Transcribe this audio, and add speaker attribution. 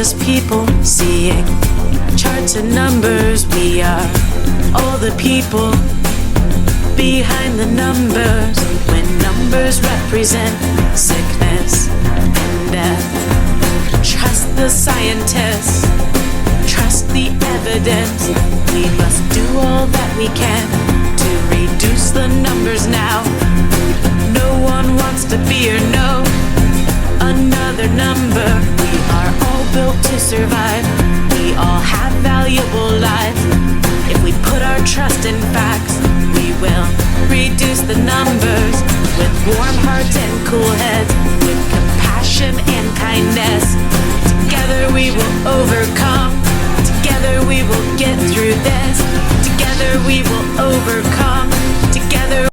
Speaker 1: just people seeing charts and numbers. We are all the people behind the numbers. When numbers represent sickness and death, trust the scientists, trust the evidence. We must do all that we can to reduce the numbers now. No one wants to fear, no, another number. We